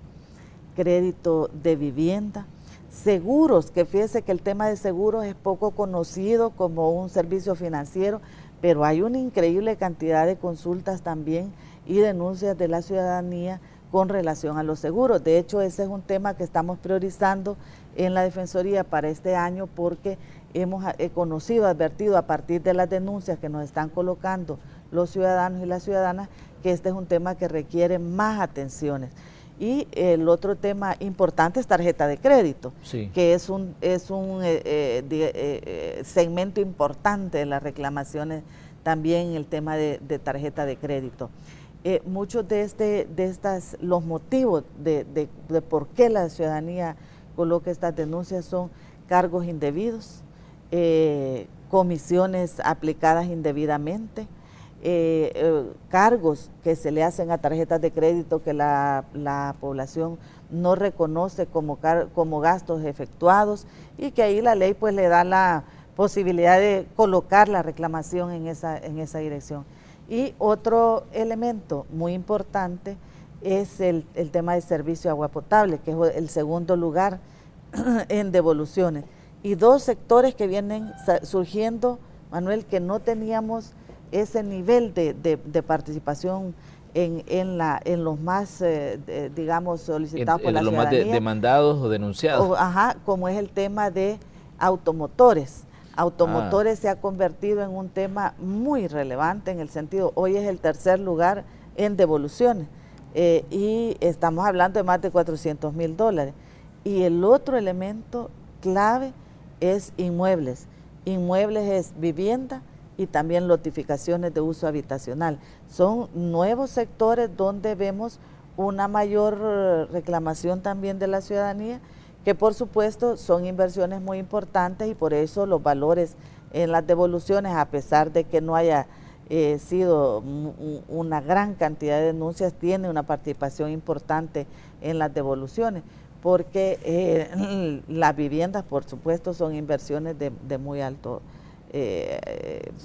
crédito de vivienda, seguros, que fíjese que el tema de seguros es poco conocido como un servicio financiero, pero hay una increíble cantidad de consultas también y denuncias de la ciudadanía con relación a los seguros. De hecho, ese es un tema que estamos priorizando en la Defensoría para este año, porque hemos conocido, advertido a partir de las denuncias que nos están colocando los ciudadanos y las ciudadanas, que este es un tema que requiere más atenciones. Y el otro tema importante es tarjeta de crédito, sí, que es un segmento importante de las reclamaciones, también el tema de tarjeta de crédito. Muchos los motivos de por qué la ciudadanía coloca estas denuncias son cargos indebidos, comisiones aplicadas indebidamente, cargos que se le hacen a tarjetas de crédito que la población no reconoce como gastos efectuados, y que ahí la ley pues le da la posibilidad de colocar la reclamación en esa dirección. Y otro elemento muy importante es el tema de servicio de agua potable, que es el segundo lugar en devoluciones. Y dos sectores que vienen surgiendo, Manuel, que no teníamos ese nivel de participación en los más, digamos, solicitados por la ciudadanía.
¿Los más demandados o denunciados?
Como es el tema de automotores. Automotores se ha convertido en un tema muy relevante en el sentido, hoy es el tercer lugar en devoluciones, y estamos hablando de más de $400,000. Y el otro elemento clave es inmuebles. Inmuebles es vivienda y también lotificaciones de uso habitacional. Son nuevos sectores donde vemos una mayor reclamación también de la ciudadanía, que por supuesto son inversiones muy importantes, y por eso los valores en las devoluciones, a pesar de que no haya sido una gran cantidad de denuncias, tiene una participación importante en las devoluciones, porque las viviendas, por supuesto, son inversiones de muy alto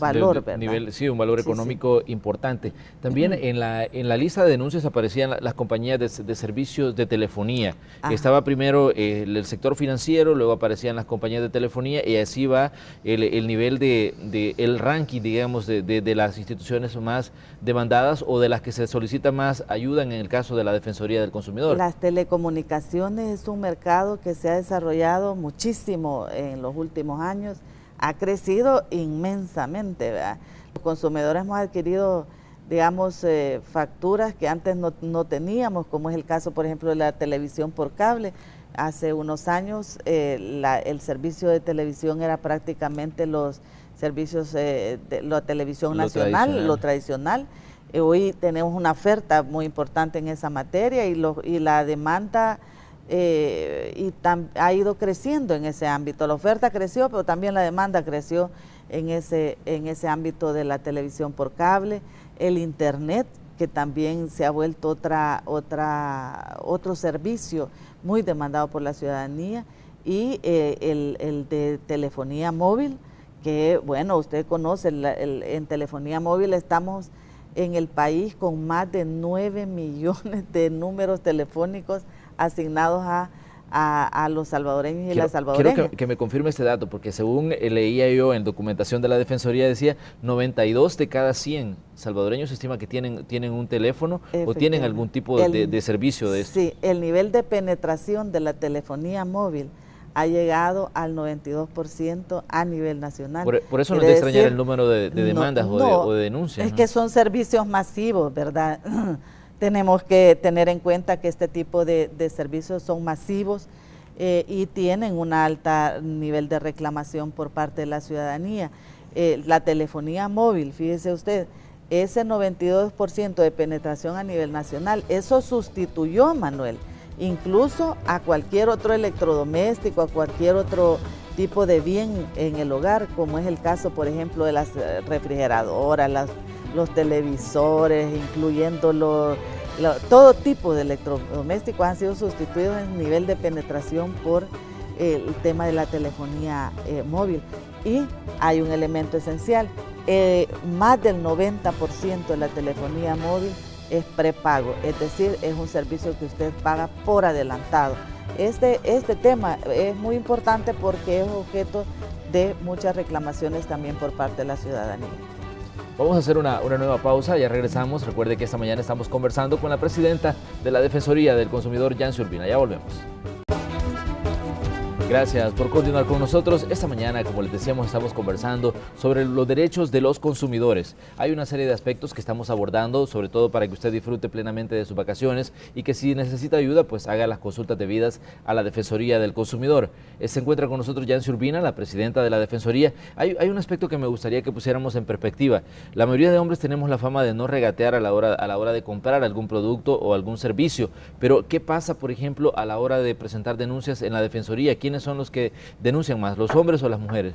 valor, ¿verdad?
Nivel, sí, un valor económico importante. También en la lista de denuncias aparecían las compañías de servicios de telefonía. Ajá. Estaba primero el sector financiero, luego aparecían las compañías de telefonía y así va el nivel el ranking, digamos, de las instituciones más demandadas o de las que se solicita más ayuda en el caso de la Defensoría del Consumidor.
Las telecomunicaciones es un mercado que se ha desarrollado muchísimo en los últimos años. Ha crecido inmensamente, ¿verdad? Los consumidores hemos adquirido, digamos, facturas que antes no teníamos, como es el caso, por ejemplo, de la televisión por cable. Hace unos años el servicio de televisión era prácticamente los servicios de la televisión nacional, lo tradicional. Hoy tenemos una oferta muy importante en esa materia y la demanda ha ido creciendo en ese ámbito. La oferta creció, pero también la demanda creció en ese ámbito de la televisión por cable, el internet, que también se ha vuelto otro servicio muy demandado por la ciudadanía, y el de telefonía móvil, que bueno, usted conoce, en telefonía móvil estamos en el país con más de 9 millones de números telefónicos asignados a los salvadoreños y las salvadoreñas.
Quiero que me confirme este dato, porque según leía yo en documentación de la Defensoría, decía 92 de cada 100 salvadoreños se estima que tienen un teléfono o tienen algún tipo de servicio de esto.
Sí, el nivel de penetración de la telefonía móvil ha llegado al 92% a nivel nacional.
Por eso no es de extrañar el número de demandas o de denuncias.
Es que son servicios masivos, ¿verdad? Tenemos que tener en cuenta que este tipo de servicios son masivos y tienen un alto nivel de reclamación por parte de la ciudadanía. La telefonía móvil, fíjese usted, ese 92% de penetración a nivel nacional, eso sustituyó, Manuel, incluso a cualquier otro electrodoméstico, a cualquier otro tipo de bien en el hogar, como es el caso, por ejemplo, de las refrigeradoras, los televisores, incluyendo todo tipo de electrodomésticos han sido sustituidos en nivel de penetración por el tema de la telefonía móvil. Y hay un elemento esencial, más del 90% de la telefonía móvil es prepago, es decir, es un servicio que usted paga por adelantado. Este tema es muy importante porque es objeto de muchas reclamaciones también por parte de la ciudadanía.
Vamos a hacer una nueva pausa, ya regresamos. Recuerde que esta mañana estamos conversando con la presidenta de la Defensoría del Consumidor, Yancy Urbina. Ya volvemos. Gracias por continuar con nosotros. Esta mañana, como les decíamos, estamos conversando sobre los derechos de los consumidores. Hay una serie de aspectos que estamos abordando, sobre todo para que usted disfrute plenamente de sus vacaciones y que si necesita ayuda, pues haga las consultas debidas a la Defensoría del Consumidor. Se encuentra con nosotros Yancy Urbina, la presidenta de la Defensoría. Hay un aspecto que me gustaría que pusiéramos en perspectiva. La mayoría de hombres tenemos la fama de no regatear a la hora de comprar algún producto o algún servicio, pero ¿qué pasa, por ejemplo, a la hora de presentar denuncias en la Defensoría? ¿Quiénes son los que denuncian más, los hombres o las mujeres?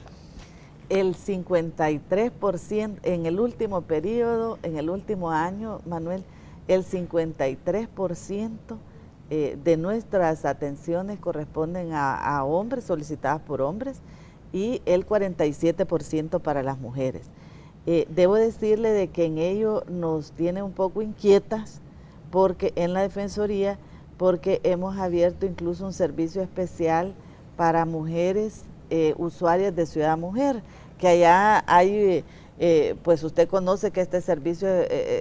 El 53% en el último periodo, en el último año, Manuel, el 53% de nuestras atenciones corresponden a hombres, solicitadas por hombres, y el 47% para las mujeres. Debo decirle de que en ello nos tiene un poco inquietas, porque en la Defensoría, porque hemos abierto incluso un servicio especial para mujeres usuarias de Ciudad Mujer, que allá hay, pues usted conoce que este servicio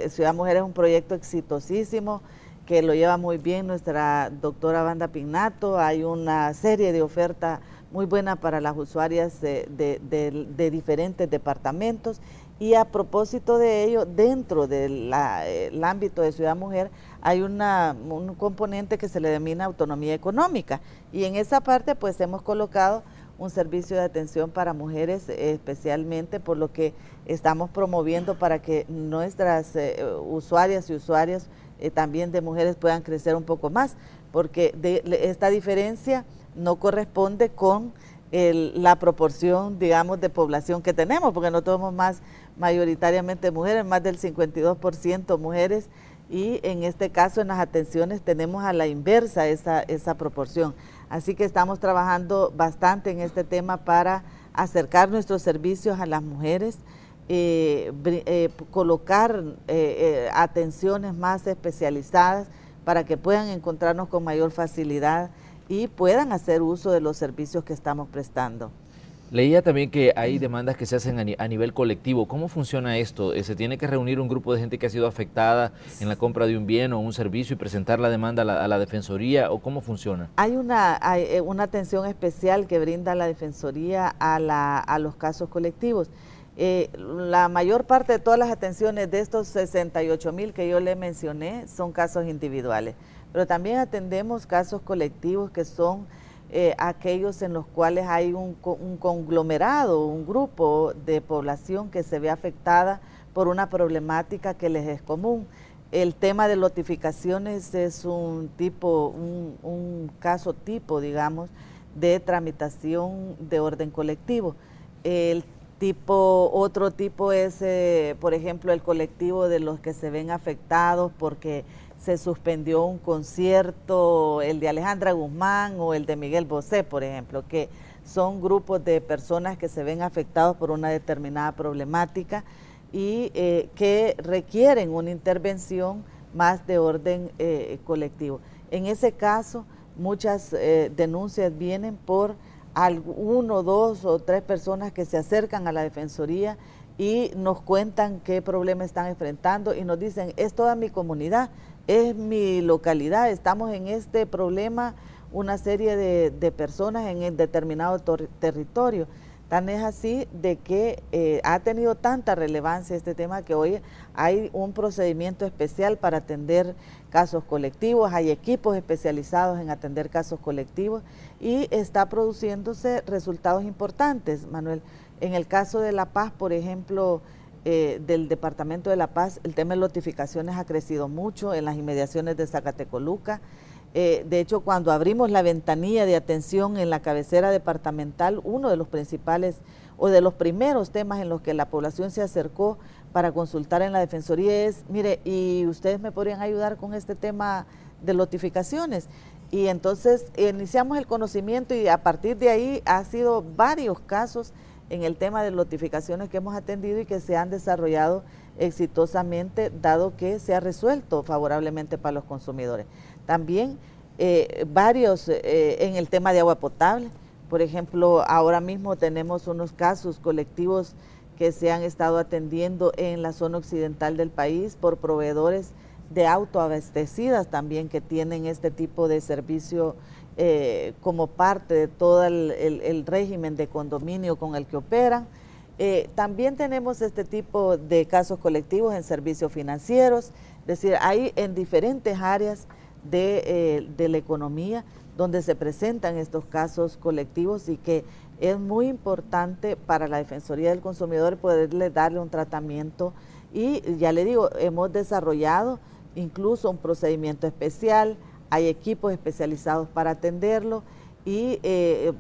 Ciudad Mujer es un proyecto exitosísimo, que lo lleva muy bien nuestra doctora Wanda Pignato. Hay una serie de ofertas muy buena para las usuarias de diferentes departamentos, y a propósito de ello, dentro del ámbito de Ciudad Mujer hay un componente que se le denomina autonomía económica, y en esa parte pues hemos colocado un servicio de atención para mujeres especialmente, por lo que estamos promoviendo para que nuestras usuarias y usuarios también de mujeres puedan crecer un poco más, porque esta diferencia no corresponde con la proporción, digamos, de población que tenemos, porque no tenemos más mayoritariamente mujeres, más del 52% mujeres, y en este caso en las atenciones tenemos a la inversa esa proporción. Así que estamos trabajando bastante en este tema para acercar nuestros servicios a las mujeres, colocar atenciones más especializadas para que puedan encontrarnos con mayor facilidad y puedan hacer uso de los servicios que estamos prestando.
Leía también que hay demandas que se hacen a nivel colectivo. ¿Cómo funciona esto? ¿Se tiene que reunir un grupo de gente que ha sido afectada en la compra de un bien o un servicio y presentar la demanda a la Defensoría? ¿O cómo funciona?
Hay una atención especial que brinda la Defensoría a los casos colectivos. La mayor parte de todas las atenciones de estos 68,000 que yo le mencioné son casos individuales, pero también atendemos casos colectivos que son aquellos en los cuales hay un conglomerado, un grupo de población que se ve afectada por una problemática que les es común. El tema de notificaciones es un caso tipo, digamos, de tramitación de orden colectivo. Otro tipo es, por ejemplo, el colectivo de los que se ven afectados porque se suspendió un concierto, el de Alejandra Guzmán o el de Miguel Bosé, por ejemplo, que son grupos de personas que se ven afectados por una determinada problemática y que requieren una intervención más de orden colectivo. En ese caso, muchas denuncias vienen por uno, dos o tres personas que se acercan a la Defensoría y nos cuentan qué problema están enfrentando y nos dicen, es toda mi comunidad, es mi localidad, estamos en este problema una serie de personas en el determinado territorio. Tan es así de que ha tenido tanta relevancia este tema que hoy hay un procedimiento especial para atender casos colectivos, hay equipos especializados en atender casos colectivos y está produciéndose resultados importantes, Manuel. En el caso de La Paz, por ejemplo, del Departamento de La Paz, el tema de notificaciones ha crecido mucho en las inmediaciones de Zacatecoluca. De hecho, cuando abrimos la ventanilla de atención en la cabecera departamental, uno de los principales o de los primeros temas en los que la población se acercó para consultar en la Defensoría es, mire, ¿y ustedes me podrían ayudar con este tema de notificaciones? Y entonces iniciamos el conocimiento y a partir de ahí ha sido varios casos en el tema de notificaciones que hemos atendido y que se han desarrollado exitosamente, dado que se ha resuelto favorablemente para los consumidores. También varios en el tema de agua potable, por ejemplo, ahora mismo tenemos unos casos colectivos que se han estado atendiendo en la zona occidental del país por proveedores de autoabastecidas también que tienen este tipo de servicio como parte de todo el régimen de condominio con el que operan. También tenemos este tipo de casos colectivos en servicios financieros, es decir, hay en diferentes áreas de la economía donde se presentan estos casos colectivos y que es muy importante para la Defensoría del Consumidor poderle darle un tratamiento y ya le digo, hemos desarrollado incluso un procedimiento especial, hay equipos especializados para atenderlo y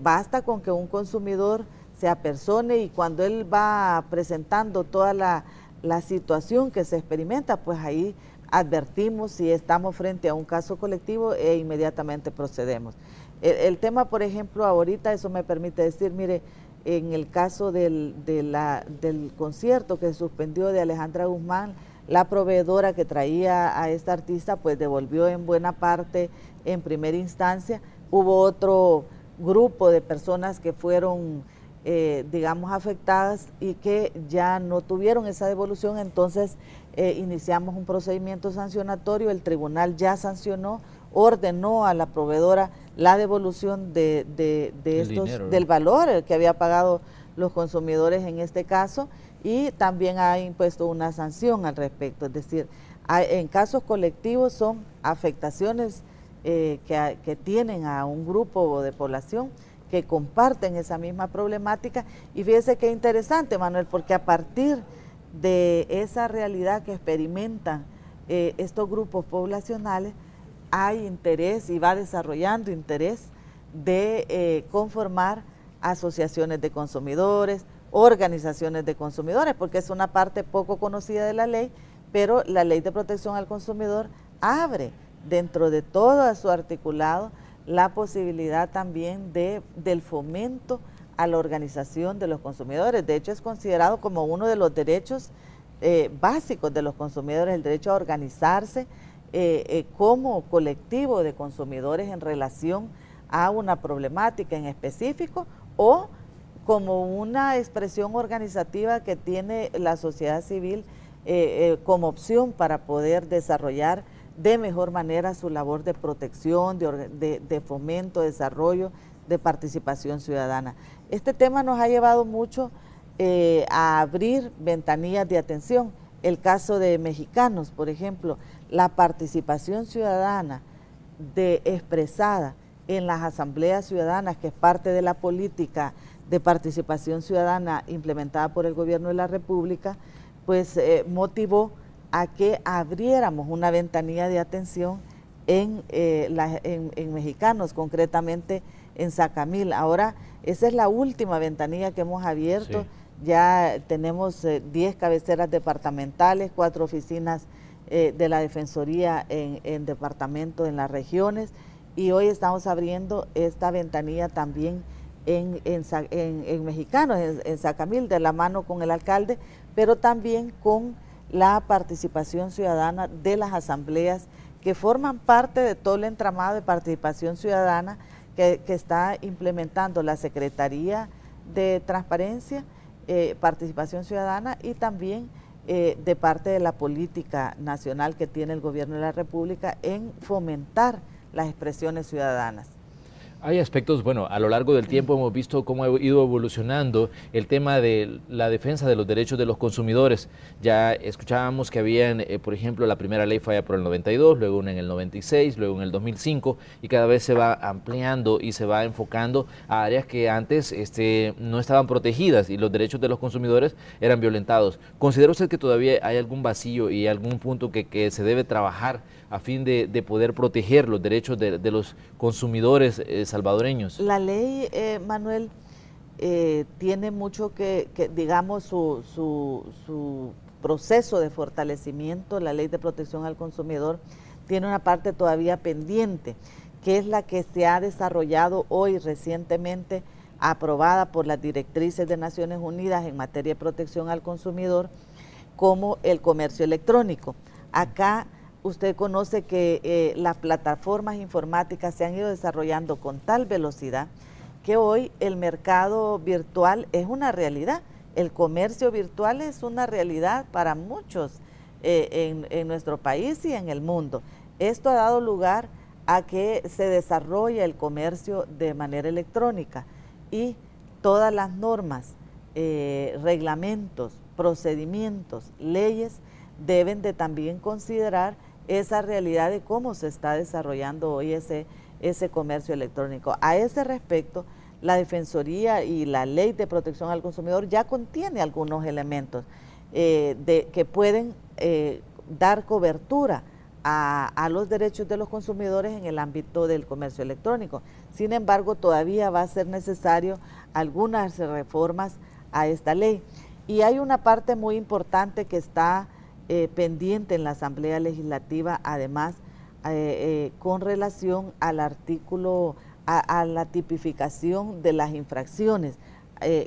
basta con que un consumidor se apersone y cuando él va presentando toda la situación que se experimenta, pues ahí advertimos si estamos frente a un caso colectivo e inmediatamente procedemos. El tema, por ejemplo, ahorita, eso me permite decir, mire, en el caso del concierto que se suspendió de Alejandra Guzmán, la proveedora que traía a esta artista pues devolvió en buena parte en primera instancia. Hubo otro grupo de personas que fueron digamos afectadas y que ya no tuvieron esa devolución, entonces iniciamos un procedimiento sancionatorio, el tribunal ya sancionó, ordenó a la proveedora la devolución del valor que había pagado los consumidores en este caso y también ha impuesto una sanción al respecto, es decir, en casos colectivos son afectaciones que tienen a un grupo de población que comparten esa misma problemática y fíjese qué interesante, Manuel, porque a partir de esa realidad que experimentan estos grupos poblacionales hay interés y va desarrollando interés de conformar asociaciones de consumidores, organizaciones de consumidores, porque es una parte poco conocida de la ley, pero la Ley de Protección al Consumidor abre dentro de todo su articulado la posibilidad también del fomento a la organización de los consumidores. De hecho, es considerado como uno de los derechos básicos de los consumidores, el derecho a organizarse como colectivo de consumidores en relación a una problemática en específico o como una expresión organizativa que tiene la sociedad civil como opción para poder desarrollar de mejor manera su labor de protección, de fomento, desarrollo, de participación ciudadana. Este tema nos ha llevado mucho a abrir ventanillas de atención. El caso de Mexicanos, por ejemplo, la participación ciudadana expresada en las asambleas ciudadanas, que es parte de la política de participación ciudadana implementada por el gobierno de la República, pues motivó a que abriéramos una ventanilla de atención en Mexicanos, concretamente en Zacamil. Ahora, esa es la última ventanilla que hemos abierto. Sí. Ya tenemos 10 cabeceras departamentales, 4 oficinas de la Defensoría en departamento, en las regiones, y hoy estamos abriendo esta ventanilla también en Mexicanos, en Zacamil, de la mano con el alcalde, pero también con la participación ciudadana de las asambleas que forman parte de todo el entramado de participación ciudadana que está implementando la Secretaría de Transparencia, Participación Ciudadana, y también de parte de la política nacional que tiene el gobierno de la República en fomentar las expresiones ciudadanas.
Hay aspectos, bueno, a lo largo del tiempo hemos visto cómo ha ido evolucionando el tema de la defensa de los derechos de los consumidores. Ya escuchábamos que habían, por ejemplo, la primera ley fue allá por el 92, luego una en el 96, luego en el 2005, y cada vez se va ampliando y se va enfocando a áreas que antes no estaban protegidas y los derechos de los consumidores eran violentados. ¿Considera usted que todavía hay algún vacío y algún punto que se debe trabajar a fin de poder proteger los derechos de los consumidores salvadoreños?
La ley, Manuel, tiene mucho que digamos, su proceso de fortalecimiento. La Ley de Protección al Consumidor tiene una parte todavía pendiente, que es la que se ha desarrollado hoy recientemente, aprobada por las directrices de Naciones Unidas en materia de protección al consumidor, como el comercio electrónico. Acá usted conoce que las plataformas informáticas se han ido desarrollando con tal velocidad que hoy el mercado virtual es una realidad. El comercio virtual es una realidad para muchos en nuestro país y en el mundo. Esto ha dado lugar a que se desarrolle el comercio de manera electrónica y todas las normas, reglamentos, procedimientos, leyes deben de también considerar esa realidad de cómo se está desarrollando hoy ese comercio electrónico. A ese respecto, la Defensoría y la Ley de Protección al Consumidor ya contiene algunos elementos que pueden dar cobertura a los derechos de los consumidores en el ámbito del comercio electrónico. Sin embargo, todavía va a ser necesario algunas reformas a esta ley. Y hay una parte muy importante que está pendiente en la Asamblea Legislativa, además, con relación al artículo, a la tipificación de las infracciones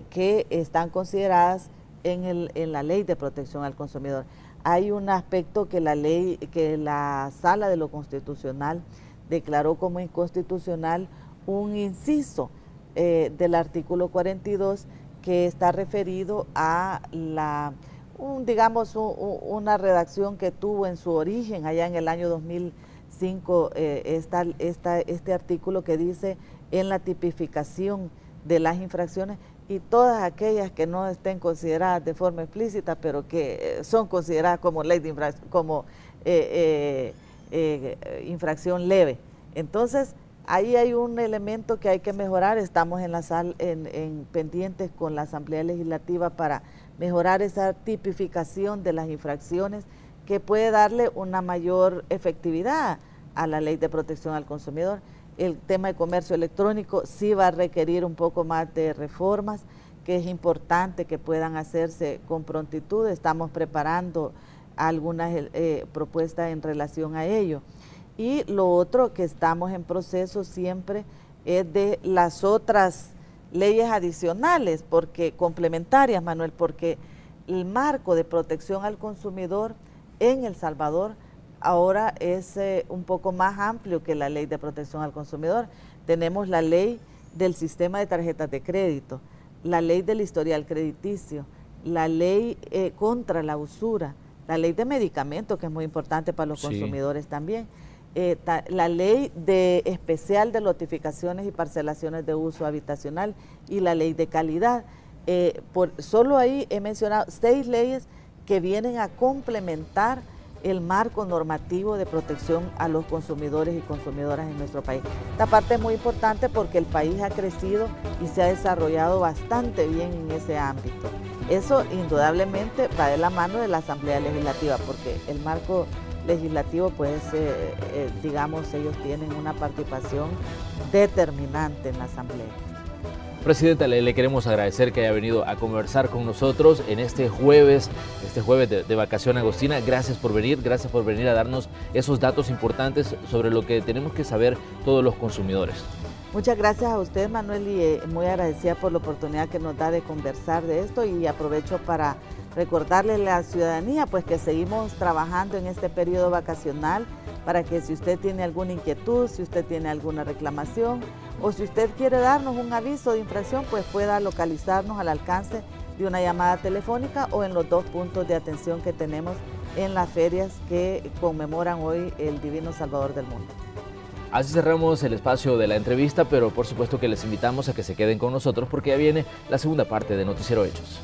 que están consideradas en la Ley de Protección al Consumidor. Hay un aspecto que la Sala de lo Constitucional declaró como inconstitucional, un inciso del artículo 42 que está referido a una redacción que tuvo en su origen allá en el año 2005, este artículo que dice en la tipificación de las infracciones y todas aquellas que no estén consideradas de forma explícita, pero que son consideradas como ley de infracción leve. Entonces, ahí hay un elemento que hay que mejorar. Estamos pendientes con la Asamblea Legislativa para mejorar esa tipificación de las infracciones que puede darle una mayor efectividad a la Ley de Protección al Consumidor. El tema de comercio electrónico sí va a requerir un poco más de reformas que es importante que puedan hacerse con prontitud. Estamos preparando algunas propuestas en relación a ello. Y lo otro que estamos en proceso siempre es de las otras leyes adicionales, porque complementarias, Manuel, porque el marco de protección al consumidor en El Salvador ahora es un poco más amplio que la ley de protección al consumidor. Tenemos la ley del sistema de tarjetas de crédito, la ley del historial crediticio, la ley contra la usura, la ley de medicamentos, que es muy importante para los consumidores también, la ley especial de notificaciones y parcelaciones de uso habitacional y la ley de calidad. Solo ahí he mencionado 6 leyes que vienen a complementar el marco normativo de protección a los consumidores y consumidoras en nuestro país. Esta parte es muy importante porque el país ha crecido y se ha desarrollado bastante bien en ese ámbito. Eso indudablemente va de la mano de la Asamblea Legislativa, porque el marco legislativo, pues, digamos, ellos tienen una participación determinante en la Asamblea.
Presidenta, le queremos agradecer que haya venido a conversar con nosotros en este jueves de vacación agostina. Gracias por venir a darnos esos datos importantes sobre lo que tenemos que saber todos los consumidores.
Muchas gracias a usted, Manuel, y muy agradecida por la oportunidad que nos da de conversar de esto, y aprovecho para recordarle a la ciudadanía pues que seguimos trabajando en este periodo vacacional para que si usted tiene alguna inquietud, si usted tiene alguna reclamación o si usted quiere darnos un aviso de infracción, pues pueda localizarnos al alcance de una llamada telefónica o en los 2 puntos de atención que tenemos en las ferias que conmemoran hoy el Divino Salvador del Mundo.
Así cerramos el espacio de la entrevista, pero por supuesto que les invitamos a que se queden con nosotros porque ya viene la segunda parte de Noticiero Hechos.